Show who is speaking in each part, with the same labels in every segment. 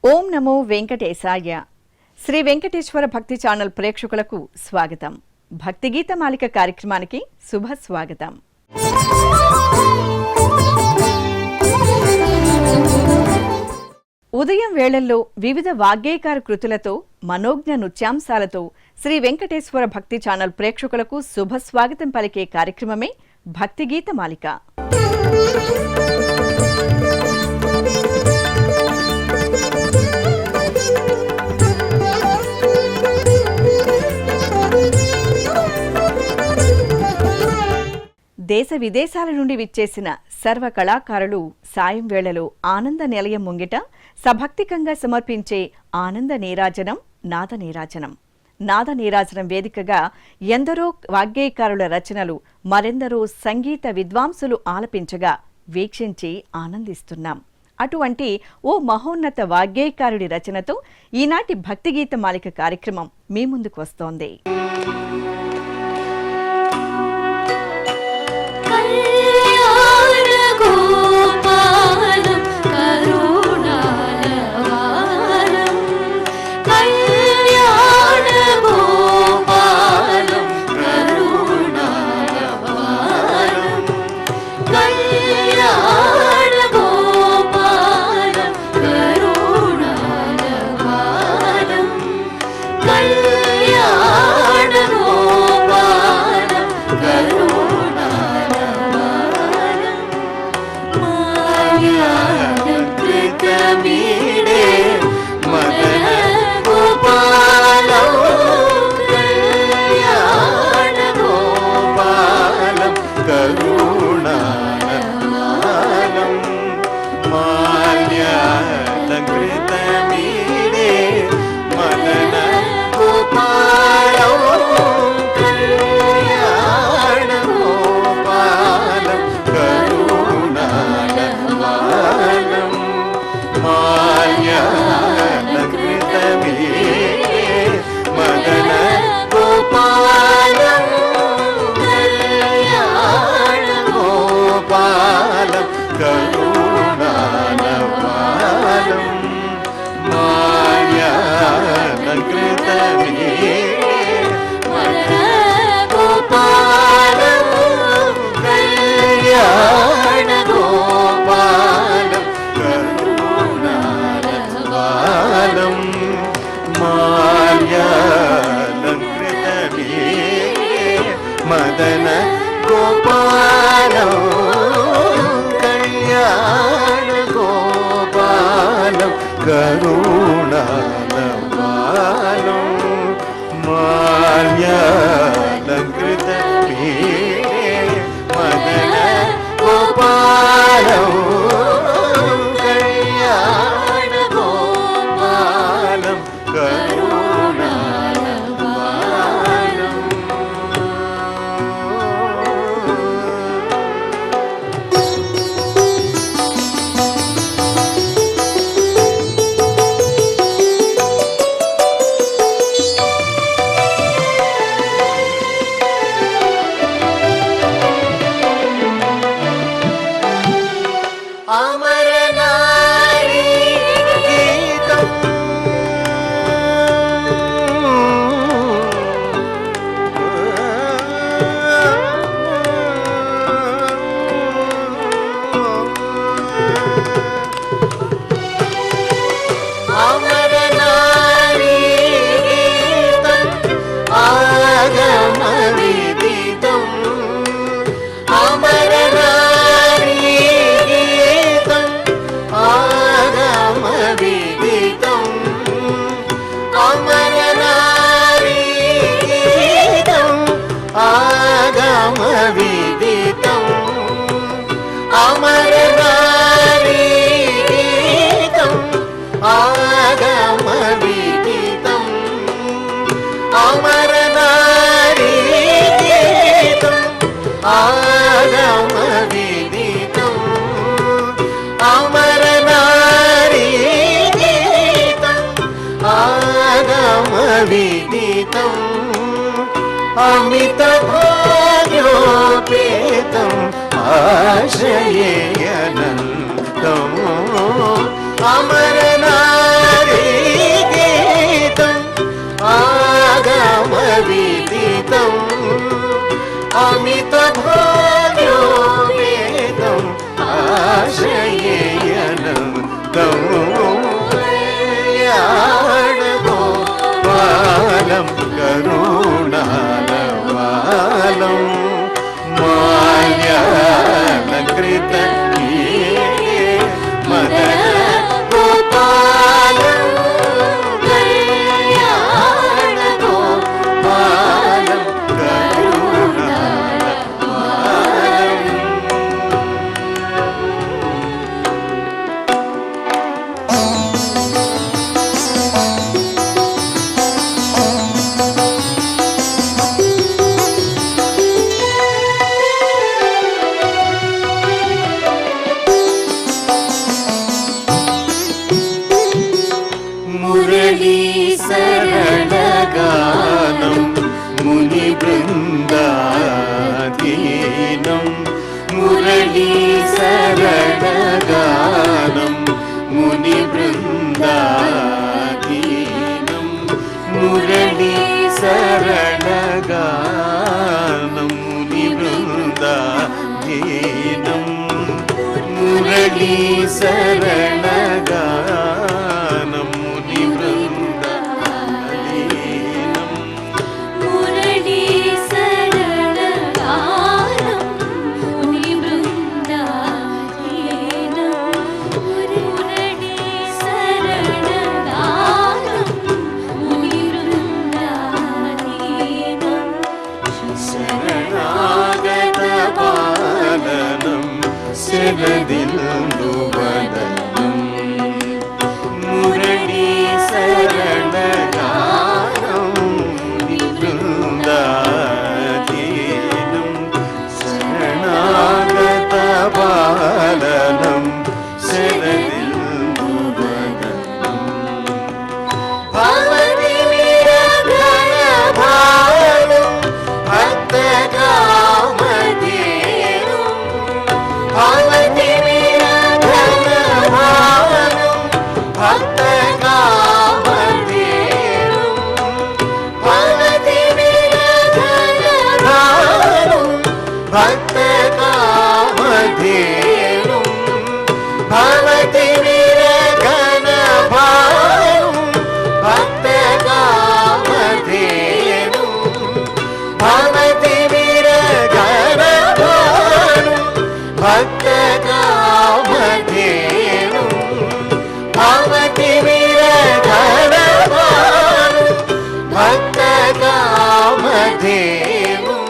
Speaker 1: ఓం నమో వెంకటేశాయ. శ్రీ వెంకటేశ్వర భక్తి ఛానల్ ప్రేక్షకులకు స్వాగతం. భక్తి గీత మాలిక కార్యక్రమానికి శుభ స్వాగతం. ఉదయం వేళల్లో వివిధ వాగ్గేయకార కృతులతో మనోజ్ఞ నృత్యాంశాలతో శ్రీ వెంకటేశ్వర భక్తి ఛానల్ ప్రేక్షకులకు శుభ స్వాగతం పలికే కార్యక్రమమే భక్తి గీత మాలిక. దేశ విదేశాల నుండి విచ్చేసిన సర్వ కళాకారులు సాయం వేళలో ఆనంద నిలయం ముంగిట సభక్తికంగా సమర్పించే ఆనంద నీరాజనం నాద నీరాజనం. నాద నీరాజనం వేదికగా ఎందరో వాగ్గేయకారుల రచనలు మరెందరో సంగీత విద్వాంసులు ఆలపించగా వీక్షించి ఆనందిస్తున్నాం. అటువంటి ఓ మహోన్నత వాగ్గేయకారుడి రచనతో ఈనాటి భక్తిగీత మాలిక కార్యక్రమం మీ ముందుకు వస్తోంది.
Speaker 2: మదన గోపాలం కళ్యాణ గోపాలం కరుణాలవాలం మాల్యాలంకృత మదన గోపాలం కళ్యాణ గోపాలం ఆగమ విదితం अमितभाग्योपेतम् आश्रये अनन्तम् अमरनारीगीतम् आगमविदितम् अमितभाग्योपेतम् आश्रये अनन्तम् कल्याणगोपालं करुणालवालं माल्यालङ्कृत मदनगोपालं कल्याणगोपालं मुरली शरणगानं मुनिवृन्दाधीनं मुरली शरणगानं मुनिवृन्दाधीनं मुरली शरणगानं मुनिवृन्दाधीनं मुरली शरणगानं शरणदिन्दुवदनं मुरली शरणगानं वृन्दाधीनं शरणागतपालनं शरणदिन्दुवदनं भवति विरघनभालं भक्तकामधेनुं भवति विरघनभालं भक्तकामधेनुं भवति विरघनभालं भक्तकामधेनुं भवति विरघनभालं भक्तकामधेनुं भवति विरघनभालं भक्तकामधेनुं भवति विरघनभालं भक्तकामधेनुं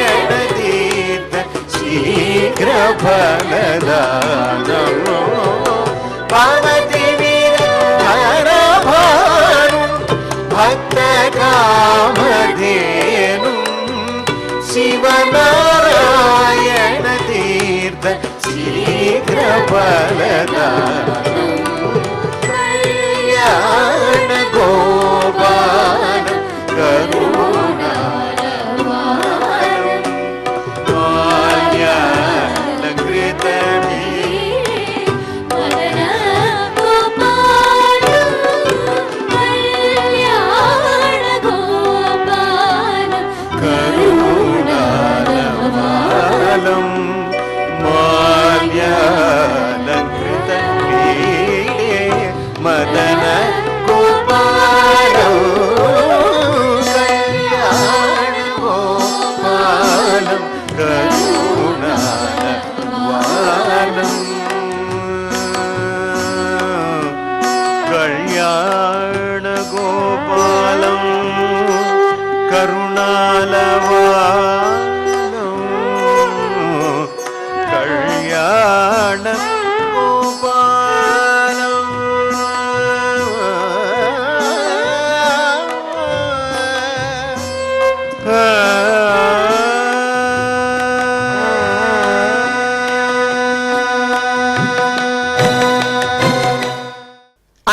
Speaker 2: शिवनारायणतीर्थ शीघ्रफलदानम् भवति विरघनभालं भक्तकामधेनुं शिवनारायणतीर्थ शीघ्रफलदानम् कल्याणगोपालं करुणालवालं माल्यालङ्कृतं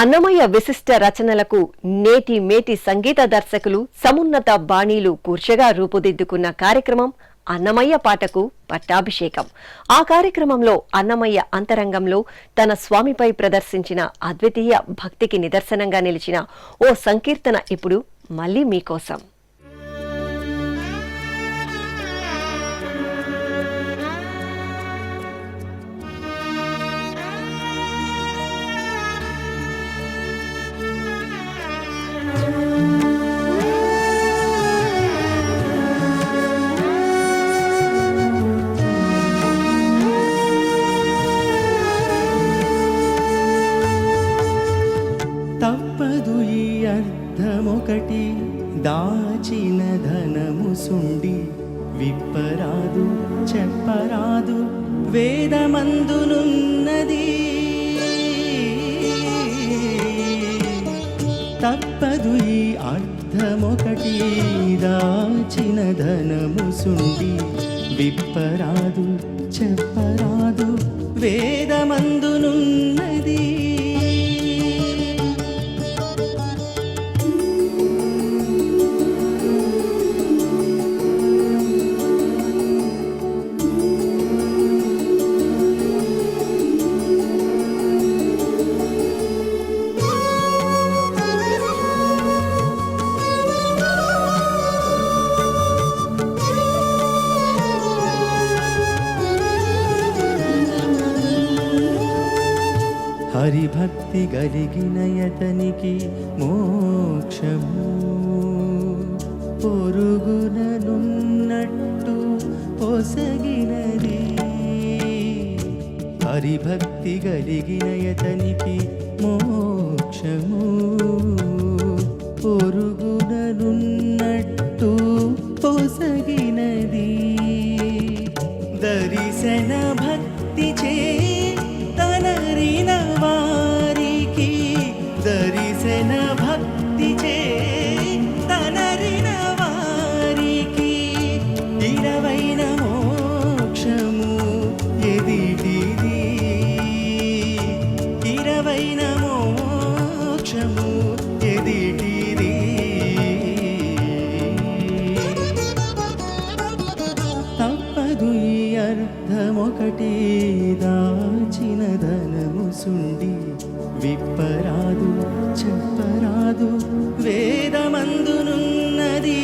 Speaker 3: అన్నమయ్య విశిష్ట రచనలకు నేటి మేటి సంగీత దర్శకులు సమున్నత బాణీలు కూర్చగా రూపుదిద్దుకున్న కార్యక్రమం అన్నమయ్య పాటకు పట్టాభిషేకం. ఆ కార్యక్రమంలో అన్నమయ్య అంతరంగంలో తన స్వామిపై ప్రదర్శించిన అద్వితీయ భక్తికి నిదర్శనంగా నిలిచిన ఓ సంకీర్తన ఇప్పుడు మళ్లీ మీకోసం.
Speaker 4: తప్పదు ఈ అర్థమొకటి దాచిన ధనము సుండి విప్పరాదు చెప్పరాదు వేదమందునున్నది. తప్పదు ఈ అర్థమొకటి దాచిన ధనము సుండి విప్పరాదు చెప్పరాదు వేదమందునున్నది. హరిభక్తి గలిగిన యతనికి మోక్షము పొరుగుననున్నట్టు పొసగినది. హరిభక్తి గలిగిన యతనికి మోక్షము పొరుగుననున్నట్టు పొసగినది. దర్శన భక్తి చే తనరిన వారికి దర్శన భక్తి చే తనరిన వారికి ఇరవైన మోక్షము ఎదిటిది. ఇరవైన మోక్షము ఎదిటిది. తప్పదు ఈ అర్థమొకటి దాచిన ధనము సుండి విప్పరాదు చెప్పరాదు వేదమందునున్నది.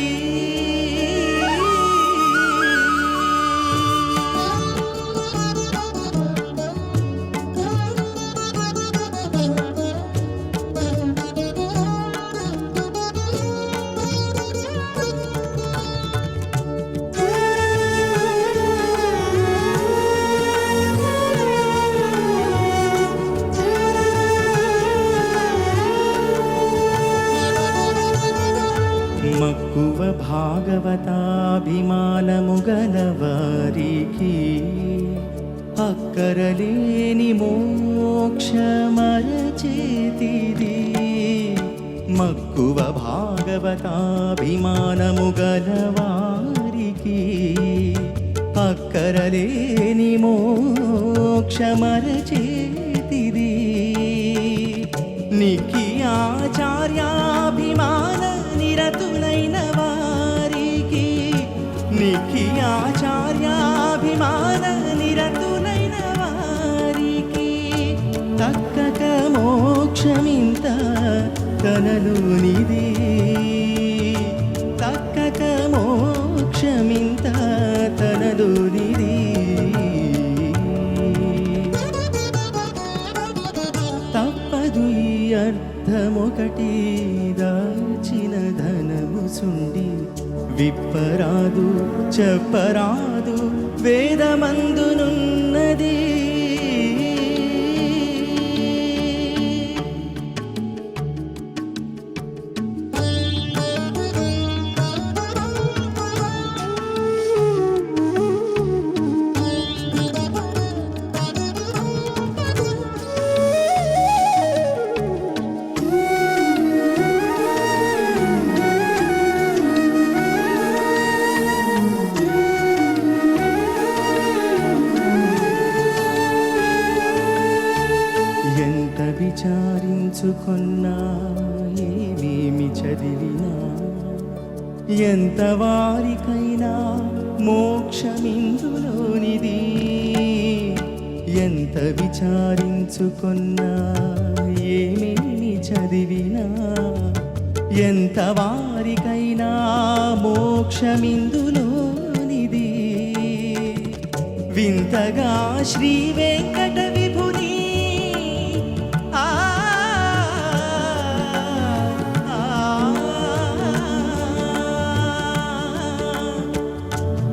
Speaker 4: మక్కువ భాగవతాభిమానము గలవారికి అక్కరలేని మోక్షమరచేతిది. మక్కువ భాగవతాభిమానము గలవారికి అక్కరలేని మోక్షమరచేతిది. నికి ఆచార్యాభిమాన నిరతులైన వారికి నికి ఆచార్యాభిమాన నిరతులైన వారికి తక్కక మోక్షమింత కనలోనిది. తక్కక మోక్షమింత తనలోనిది. తప్పదు ఈ అర్థమొకటి దాచిన ధనము సుండి విప్పరాదు చెప్పరాదు వేదమందునున్నది. ఎంత వారికైనా మోక్షమిందులోనిది ఎంత విచారించుకున్నా ఏమేమి చదివినా ఎంత వారికైనా మోక్షమిందులోనిది వింతగా శ్రీ వెంకట విభుని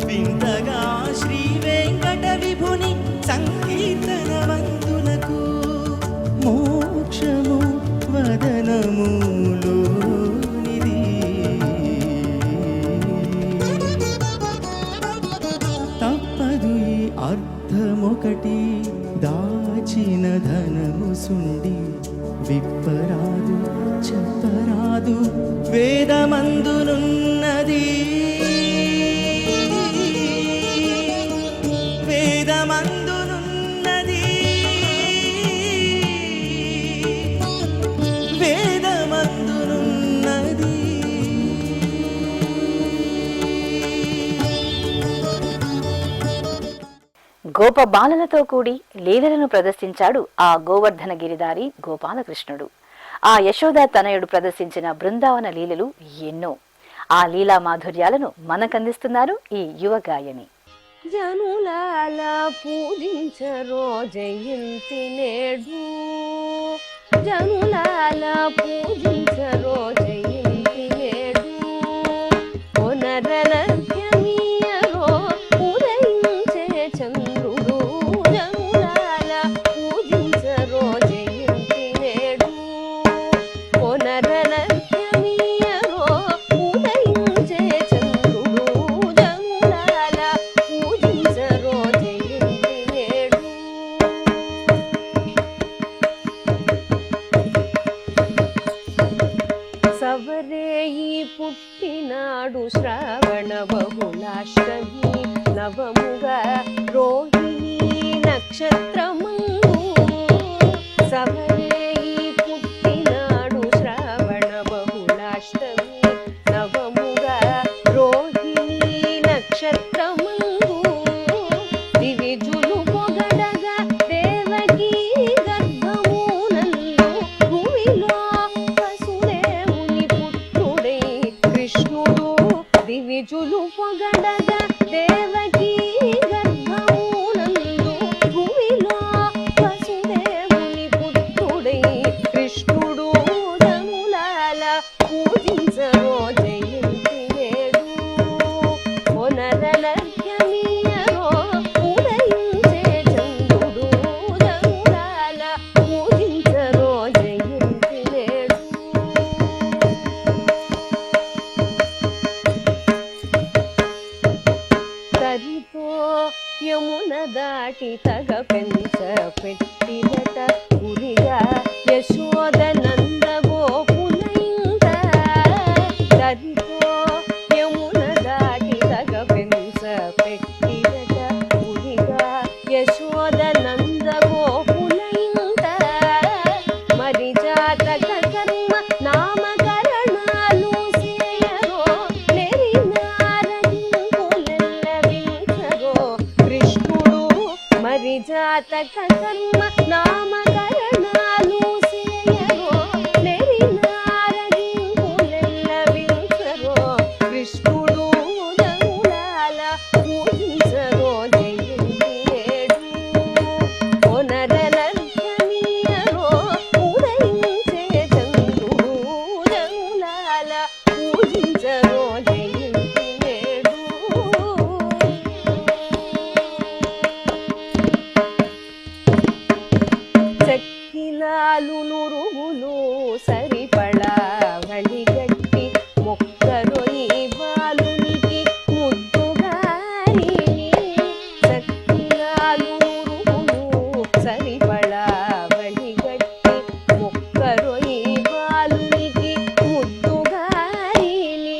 Speaker 4: వింతగా శ్రీ వెంకట విభుని సంకీర్తనవంతులకు మోక్షము వదనములోనిది తప్పదు ఈ అర్థమొకటి దాచిన ధనము సుండి విప్పరాదు చెప్పరాదు వేదమందునున్నది వేదమందునున్నది వేదమందునున్నది
Speaker 5: గోప బాలలతో కూడి లీలలను ప్రదర్శించాడు ఆ గోవర్ధన గిరిదారి గోపాలకృష్ణుడు. ఆ యశోద తనయుడు ప్రదర్శించిన బృందావన లీలలు ఎన్నో. ఆ లీలా మాధుర్యాలను మనకందిస్తున్నారు ఈ యువ గాయని.
Speaker 6: జనులాల పూజించరో జయంతి నేడు, జనులాల పూజించరో జయంతి నేడు, పునరనర్ఘ్యమీయరో ఉదయించే చంద్రుడు, జనులాల పూజించరో జయంతి నేడు, పునరనర్ఘ్యమీయరో ఉదయించే చంద్రుడు, జనులాల పూజించరో జయంతి నేడు. సవరేయి పుట్టినాడు శ్రావణ బహుళాష్టమి, నవముగా రోహిణి నక్షత్రమందు. సవరేయి పుట్టినాడు శ్రావణ బహుళాష్టమి, నవముగా రోహిణి నక్షత్రమందు. దివిజులు పొగడగా దేవకీ గర్భమునందు, భూమిలో వసుదేవుని పుత్రుడై కృష్ణుడు. దివిజులు పొగడగా దేవకీ గర్భమునందు, భూమిలో వసుదేవుని పుత్రుడై కృష్ణుడు. జనులాల పూజించరో జయంతి నేడు, పునరనర్ఘ్యమీయరో ఉదయించే చంద్రుడు, జనులాల పూజించరో జయంతి నేడు. తరితో యమున దాటి తగ పెంచ పెట్టిరట గురిగా యశోద నంద గోపులైంద. తరితో యమున దాటి తగ పెంచ పెట్టిరట గురిగా యశోద నంద గోపులైంద. మరి జాతక కర్మ నామకరణాలు చేయరో, నెరినారగింపులెల్లవించరో కృష్ణుడు. మరి జాతక కర్మ నామకరణాలు చేయరో, నెరినారగింపులెల్లవించరో కృష్ణుడు. జనులాల పూజించరో జయంతి నేడు, పునరనర్ఘ్యమీయరో ఉదయించే చంద్రుడు, జనులాల పూజించరో జయంతి నేడు. చక్కిలాలు నురుగులు సరిపడా వడిగట్టి మొక్కరొయి బాలునికి ముద్దుగారిని. చక్కిలాలు నురుగులు సరిపడా వడిగట్టి మొక్కరొయి బాలునికి ముద్దుగారిని.